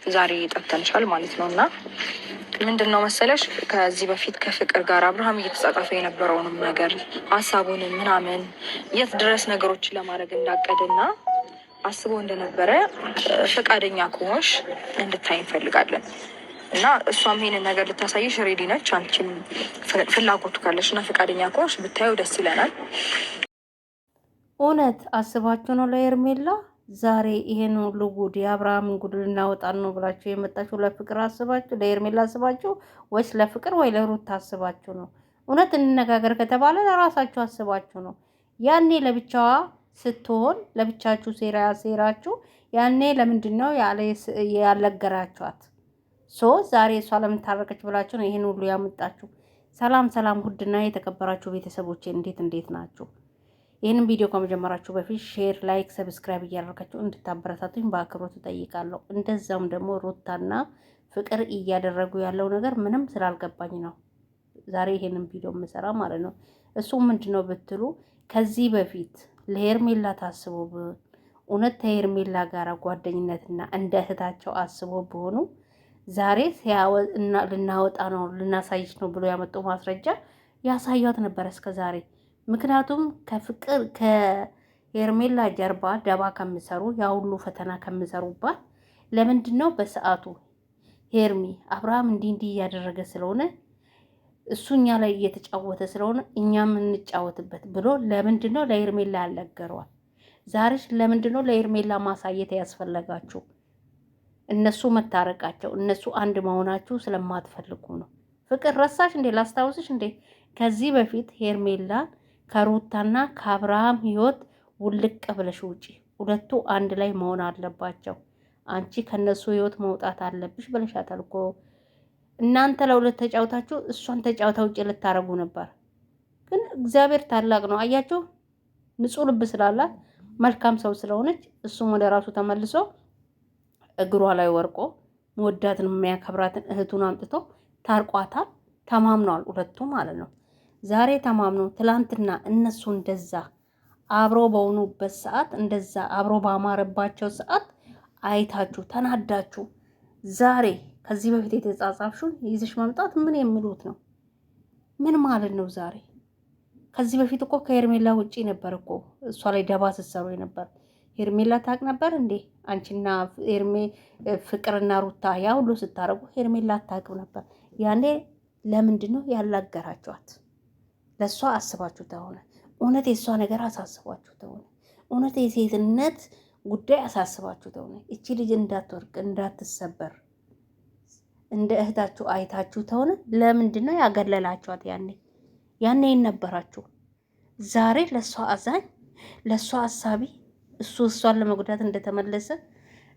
ዛሬ ጠፍተንሻል ማለት ነው። እና ምንድነው መሰለሽ ከዚህ በፊት ከፍቅር ጋር አብርሃም እየተጻጻፈ የነበረውንም ነገር ሀሳቡንም ምናምን የት ድረስ ነገሮችን ለማድረግ እንዳቀደና አስቦ እንደነበረ ፈቃደኛ ከሆንሽ እንድታይ እንፈልጋለን። እና እሷም ይሄንን ነገር ልታሳይሽ ሬዲ ነች። አንቺም ፍላጎቱ ካለሽ እና ፈቃደኛ ከሆንሽ ብታየው ደስ ይለናል። እውነት አስባችሁ ነው ለሄርሜላ ዛሬ ይሄን ሁሉ ጉድ የአብርሃምን ጉድ ልናወጣን ነው ብላችሁ የመጣችሁ? ለፍቅር አስባችሁ ለሄርሜላ አስባችሁ ወይስ ለፍቅር ወይ ለሩት አስባችሁ ነው? እውነት እንነጋገር ከተባለ ለራሳችሁ አስባችሁ ነው። ያኔ ለብቻዋ ስትሆን ለብቻችሁ ሴራ ያሴራችሁ ያኔ ለምንድን ነው ያለገራችኋት? ዛሬ እሷ ለምን ታረቀች ብላችሁ ነው ይሄን ሁሉ ያመጣችሁ? ሰላም ሰላም፣ ውድና የተከበራችሁ ቤተሰቦቼ እንዴት ናችሁ? ይህንን ቪዲዮ ከመጀመራችሁ በፊት ሼር፣ ላይክ፣ ሰብስክራይብ እያደረጋችሁ እንድታበረታቱኝ በአክብሮት እጠይቃለሁ። እንደዛውም ደግሞ ሩታና ፍቅር እያደረጉ ያለው ነገር ምንም ስላልገባኝ ነው ዛሬ ይሄንን ቪዲዮ የምሰራ ማለት ነው። እሱ ምንድነው ብትሉ ከዚህ በፊት ለሄርሜላ ታስቦ እውነት ከሄርሜላ ጋር ጓደኝነትና እንደ እህታቸው አስቦ ቢሆኑ ዛሬ ልናወጣ ነው ልናሳይች ነው ብሎ ያመጡ ማስረጃ ያሳያት ነበር እስከ ዛሬ። ምክንያቱም ከፍቅር ከሄርሜላ ጀርባ ደባ ከምሰሩ ያ ሁሉ ፈተና ከምሰሩባት ለምንድን ነው በሰዓቱ ሄርሚ አብርሃም እንዲህ እያደረገ ስለሆነ እሱ እኛ ላይ እየተጫወተ ስለሆነ እኛም እንጫወትበት ብሎ ለምንድን ነው ለሄርሜላ ያልነገሯል? ዛሬሽ ለምንድን ነው ለሄርሜላ ማሳየት ያስፈለጋችሁ? እነሱ መታረቃቸው እነሱ አንድ መሆናችሁ ስለማትፈልጉ ነው። ፍቅር ረሳሽ እንዴ? ላስታውስሽ እንዴ? ከዚህ በፊት ሄርሜላን ከሩታና ከአብርሃም ህይወት ውልቅ ብለሽ ውጪ፣ ሁለቱ አንድ ላይ መሆን አለባቸው፣ አንቺ ከነሱ ህይወት መውጣት አለብሽ ብለሻታል እኮ። እናንተ ለሁለት ተጫውታችሁ እሷን ተጫውታ ውጪ ልታረጉ ነበር። ግን እግዚአብሔር ታላቅ ነው። አያችሁ፣ ንጹህ ልብ ስላላት መልካም ሰው ስለሆነች እሱም ወደ ራሱ ተመልሶ እግሯ ላይ ወርቆ መወዳትን የሚያከብራትን እህቱን አምጥቶ ታርቋታል። ተማምነዋል ሁለቱ ማለት ነው። ዛሬ ተማምኖ ትላንትና እነሱ እንደዛ አብሮ በሆኑበት ሰዓት እንደዛ አብሮ ባማረባቸው ሰዓት አይታችሁ ተናዳችሁ ዛሬ ከዚህ በፊት የተጻጻፍሽውን ይዘሽ መምጣት ምን የሚሉት ነው? ምን ማለት ነው? ዛሬ ከዚህ በፊት እኮ ከሄርሜላ ውጪ ነበር እኮ እሷ ላይ ደባ ስትሰሩ ነበር። ሄርሜላ ታውቅ ነበር እንዴ? አንቺና ፍቅርና ሩታ ያ ሁሉ ስታረጉ ሄርሜላ አታውቅም ነበር። ያኔ ለምንድን ነው ያላገራችኋት? ለእሷ አስባችሁ ተሆነ እውነት የእሷ ነገር አሳስባችሁ ተሆነ እውነት የሴትነት ጉዳይ አሳስባችሁ ተሆነ እቺ ልጅ እንዳትወርቅ እንዳትሰበር እንደ እህታችሁ አይታችሁ ተሆነ ለምንድን ነው ያገለላችኋት? ያኔ ይነበራችሁ። ዛሬ ለእሷ አዛኝ ለእሷ አሳቢ እሱ እሷን ለመጉዳት እንደተመለሰ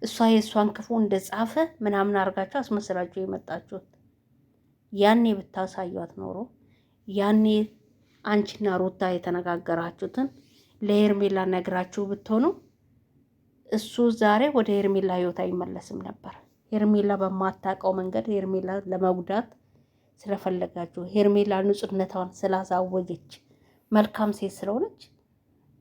እሷ የእሷን ክፉ እንደጻፈ ምናምን አድርጋችሁ አስመስላችሁ የመጣችሁት። ያኔ ብታሳዩት ኖሮ ያኔ አንቺና ሩታ የተነጋገራችሁትን ለሄርሜላ ነግራችሁ ብትሆኑ እሱ ዛሬ ወደ ሄርሜላ ህይወት አይመለስም ነበር። ሄርሜላ በማታውቀው መንገድ ሄርሜላ ለመጉዳት ስለፈለጋችሁ ሄርሜላ ንጹህነቷን ስላሳወጀች መልካም ሴት ስለሆነች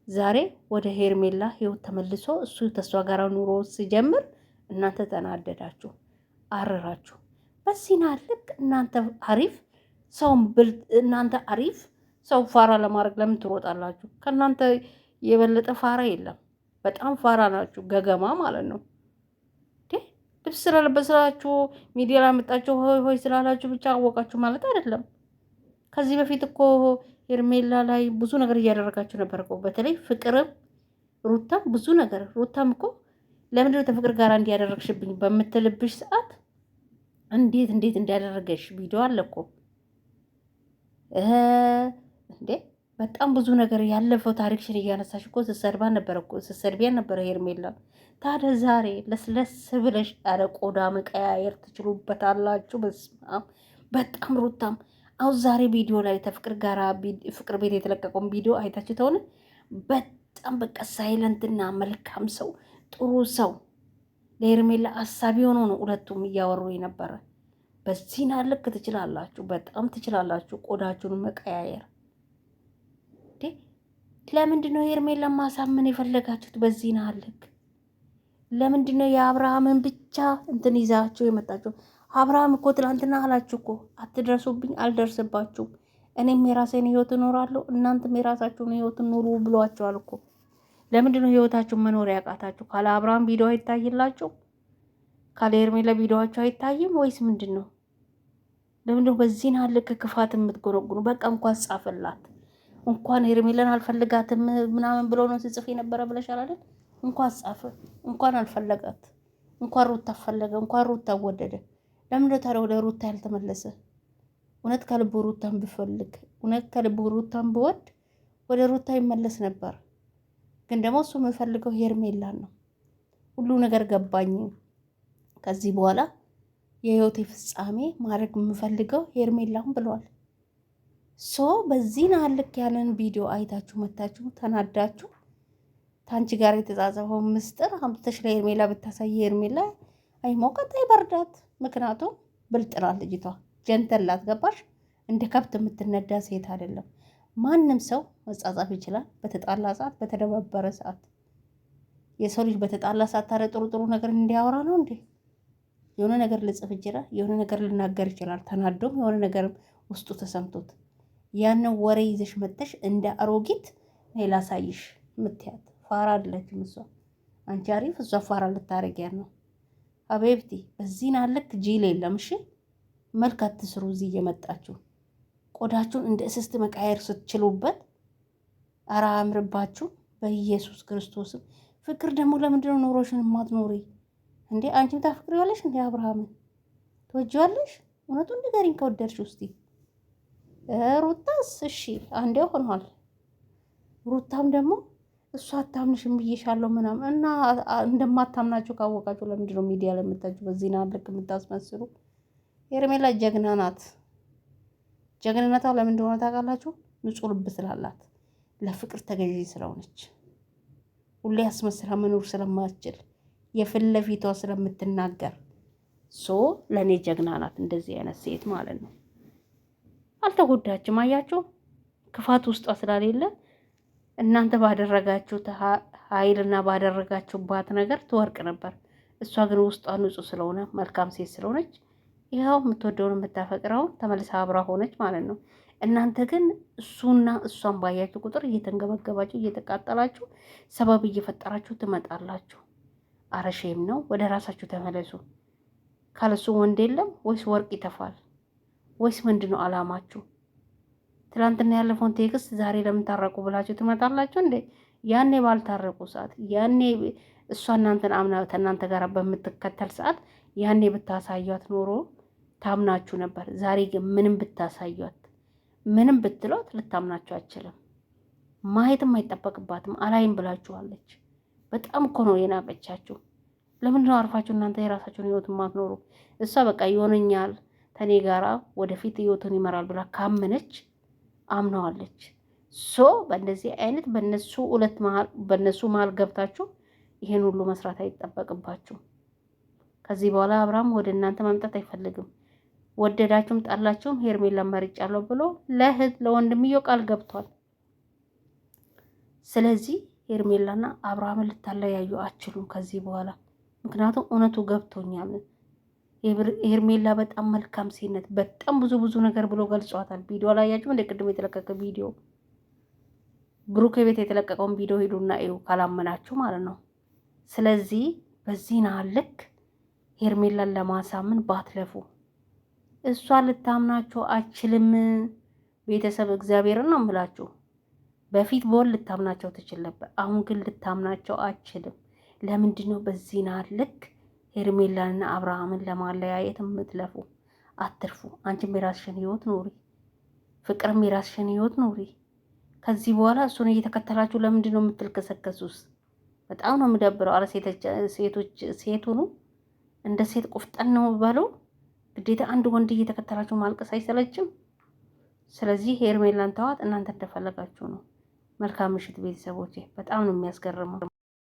ዛሬ ወደ ሄርሜላ ህይወት ተመልሶ እሱ ተሷ ጋር ኑሮ ሲጀምር እናንተ ተናደዳችሁ፣ አረራችሁ። በሲና ልክ እናንተ አሪፍ ሰው እናንተ አሪፍ ሰው ፋራ ለማድረግ ለምን ትሮጣላችሁ? ከእናንተ የበለጠ ፋራ የለም። በጣም ፋራ ናችሁ፣ ገገማ ማለት ነው። ልብስ ስለለበሳችሁ ሚዲያ ላይ መጣችሁ ሆይ ሆይ ስላላችሁ ብቻ አወቃችሁ ማለት አይደለም። ከዚህ በፊት እኮ ሄርሜላ ላይ ብዙ ነገር እያደረጋችሁ ነበር እኮ። በተለይ ፍቅርም ሩታም ብዙ ነገር ሩታም እኮ ለምንድነው ተፍቅር ጋር እንዲያደረግሽብኝ በምትልብሽ ሰዓት እንዴት እንዲያደረገሽ ቪዲዮ አለ እኮ እንዴ። በጣም ብዙ ነገር ያለፈው ታሪክሽን እያነሳሽ እኮ ስትሰድቢያን ነበረ ሄርሜላ። ታዲያ ዛሬ ለስለስ ብለሽ አረ ቆዳ መቀያየር ትችሉበታላችሁ። በስመ በጣም ሩታም አሁን ዛሬ ቪዲዮ ላይ ተፍቅር ጋር ፍቅር ቤት የተለቀቀውን ቪዲዮ አይታችሁ ተሆነ በጣም በቃ ሳይለንትና መልካም ሰው ጥሩ ሰው ለሄርሜላ አሳቢ ሆኖ ነው ሁለቱም እያወሩ የነበረ። በዚህና ልክ ትችላላችሁ፣ በጣም ትችላላችሁ ቆዳችሁን መቀያየር። ለምንድን ነው ሄርሜላ ማሳመን የፈለጋችሁት? በዚህና ልክ ለምንድነው የአብርሃምን ብቻ እንትን ይዛችሁ የመጣችሁ? አብርሃም እኮ ትናንትና አላችሁ እኮ አትደርሱብኝ፣ አልደርስባችሁም፣ እኔም የራሴን ህይወት እኖራለሁ፣ እናንተም የራሳችሁን ህይወት ኑሩ ብሏችኋል እኮ። ለምንድነው ህይወታችሁን መኖር ያቃታችሁ? ካለ አብርሃም ቪዲዮ አይታይላችሁ? ካለ ሄርሜላ ቪዲዮዋችሁ አይታይም ወይስ ምንድን ነው? ለምንድነው በዚህን ልክ ክፋት የምትጎረጉሩ? በቃ እንኳን ጻፈላት፣ እንኳን ሄርሜላን አልፈልጋትም ምናምን ብሎ ነው ሲጽፍ የነበረ ብለሻል አይደል? እንኳን ጻፈ፣ እንኳን አልፈለጋት፣ እንኳን ሩታ ፈለገ፣ እንኳን ሩታ ወደደ። ለምንድነው ታዲያ ወደ ሩታ ያልተመለሰ? እውነት ከልቡ ሩታን ብፈልግ፣ እውነት ከልቡ ሩታን ብወድ ወደ ሩታ ይመለስ ነበር። ግን ደግሞ እሱ የምፈልገው ሄርሜላን ነው። ሁሉ ነገር ገባኝ። ከዚህ በኋላ የህይወቴ ፍጻሜ ማድረግ የምፈልገው ሄርሜላን ብለዋል። ሶ በዚህ ልክ ያለን ቪዲዮ አይታችሁ መታችሁ ተናዳችሁ ታንቺ ጋር የተጻጸፈው ምስጢር አምጥተሽ ለሄርሜላ ብታሳይ ሄርሜላ አይሞቀት አይበርዳት። ምክንያቱም ብልጥናት ልጅቷ ጀንተላት ገባሽ? እንደ ከብት የምትነዳ ሴት አይደለም። ማንም ሰው መጻጻፍ ይችላል። በተጣላ ሰዓት፣ በተደባበረ ሰዓት። የሰው ልጅ በተጣላ ሰዓት ታዲያ ጥሩ ጥሩ ነገር እንዲያወራ ነው እንዴ? የሆነ ነገር ልጽፍ ይችላል፣ የሆነ ነገር ልናገር ይችላል። ተናዶም የሆነ ነገርም ውስጡ ተሰምቶት ያንን ወሬ ይዘሽ መጥተሽ እንደ አሮጊት እኔ ላሳይሽ ምትያት ፋራ አይደለችም እሷ። አንቺ አሪፍ፣ እሷ ፋራ ልታረጊያት ነው። አቤብቲ በዚህን ልክ ጂል የለም። እሺ መልክ አትስሩ። እዚህ እየመጣችሁ ቆዳችሁን እንደ እስስት መቃየር ስትችሉበት ኧረ አያምርባችሁ በኢየሱስ ክርስቶስም። ፍቅር ደግሞ ለምንድነው ኑሮሽን የማትኖሪ እንዴ? አንቺም ታፍቅሪዋለሽ እንዴ? አብርሃምን ትወጂዋለሽ? እውነቱን ንገሪኝ ከወደድሽ ውስቲ። ሩታስ እሺ አንዴ ሆኗል። ሩታም ደግሞ እሷ አታምንሽም ብዬሻለሁ ምናምን እና እንደማታምናችሁ ካወቃችሁ ለምንድነው ሚዲያ ለምታችሁ በዚህ ልክ የምታስመስሉ? ሄርሜላ ጀግና ናት። ጀግንነቷ ለምን እንደሆነ ታውቃላችሁ? ንጹህ ልብ ስላላት፣ ለፍቅር ተገዢ ስለሆነች፣ ሁሌ አስመስላ መኖር ስለማትችል፣ የፊት ለፊቷ ስለምትናገር ሶ ለእኔ ጀግና ናት። እንደዚህ አይነት ሴት ማለት ነው። አልተጎዳችም። አያችሁ ክፋት ውስጧ ስላሌለ እናንተ ባደረጋችሁት ኃይልና ባደረጋችሁባት ነገር ትወርቅ ነበር። እሷ ግን ውስጧ ንጹህ ስለሆነ መልካም ሴት ስለሆነች ይኸው የምትወደውን የምታፈቅረውን ተመልሳ አብራ ሆነች ማለት ነው። እናንተ ግን እሱና እሷን ባያችሁ ቁጥር እየተንገበገባችሁ እየተቃጠላችሁ ሰበብ እየፈጠራችሁ ትመጣላችሁ። አረሼም ነው። ወደ ራሳችሁ ተመለሱ። ካለሱ ወንድ የለም ወይስ ወርቅ ይተፋል ወይስ ምንድን ነው አላማችሁ? ትናንትና ያለፈውን ቴክስት ዛሬ ለምን ታረቁ ብላችሁ ትመጣላችሁ እንዴ? ያኔ ባልታረቁ ሰዓት፣ ያኔ እሷ እናንተን አምና ከእናንተ ጋር በምትከተል ሰዓት ያኔ ብታሳዩት ኖሮ ታምናችሁ ነበር። ዛሬ ግን ምንም ብታሳዩት፣ ምንም ብትሏት ልታምናችሁ አችልም። ማየትም አይጠበቅባትም። አላይም ብላችኋለች። በጣም እኮ ነው የናቀቻችሁ። ለምንድን ነው አርፋችሁ እናንተ የራሳችሁን ህይወት ማትኖሩ? እሷ በቃ ይሆነኛል ተኔ ጋራ ወደፊት ህይወቱን ይመራል ብላ ካመነች አምነዋለች። ሶ በእንደዚህ አይነት በእነሱ መሀል ገብታችሁ ይሄን ሁሉ መስራት አይጠበቅባችሁ። ከዚህ በኋላ አብርሃም ወደ እናንተ መምጣት አይፈልግም። ወደዳችሁም ጣላችሁም ሄርሜላ መርጫለሁ ብሎ ለወንድምየው ቃል ገብቷል። ስለዚህ ሄርሜላና አብርሃምን ልታለያዩ አችሉም ከዚህ በኋላ። ምክንያቱም እውነቱ ገብቶኛል። ሄርሜላ በጣም መልካም ሴት፣ በጣም ብዙ ነገር ብሎ ገልጿታል። ቪዲዮ ላይ ያያችሁ እንደ ቅድም የተለቀቀ ቪዲዮ ብሩክ ቤት የተለቀቀውን ቪዲዮ ሄዱና እዩ ካላመናችሁ ማለት ነው። ስለዚህ በዚህ ልክ ሄርሜላን ለማሳመን ባትለፉ። እሷ ልታምናችሁ አችልም። ቤተሰብ እግዚአብሔርን ነው የምላችሁ። በፊት በወል ልታምናቸው ትችል ነበር። አሁን ግን ልታምናቸው አችልም። ለምንድን ነው በዚህ ልክ ሄርሜላንና አብርሃምን ለማለያየት የምትለፉ? አትርፉ። አንቺም የራስሽን ህይወት ኑሪ፣ ፍቅርም የራስሽን ህይወት ኑሪ። ከዚህ በኋላ እሱን እየተከተላችሁ ለምንድን ነው የምትልከሰከሱስ? በጣም ነው የምደብረው። አረ ሴት ሁኑ፣ እንደ ሴት ቁፍጠን ነው በሉ። ግዴታ አንድ ወንድ እየተከተላችሁ ማልቀስ አይሰለችም? ስለዚህ ሄርሜላን ተዋት። እናንተ እንደፈለጋችሁ ነው። መልካም ምሽት ቤተሰቦቼ። በጣም ነው የሚያስገርመው።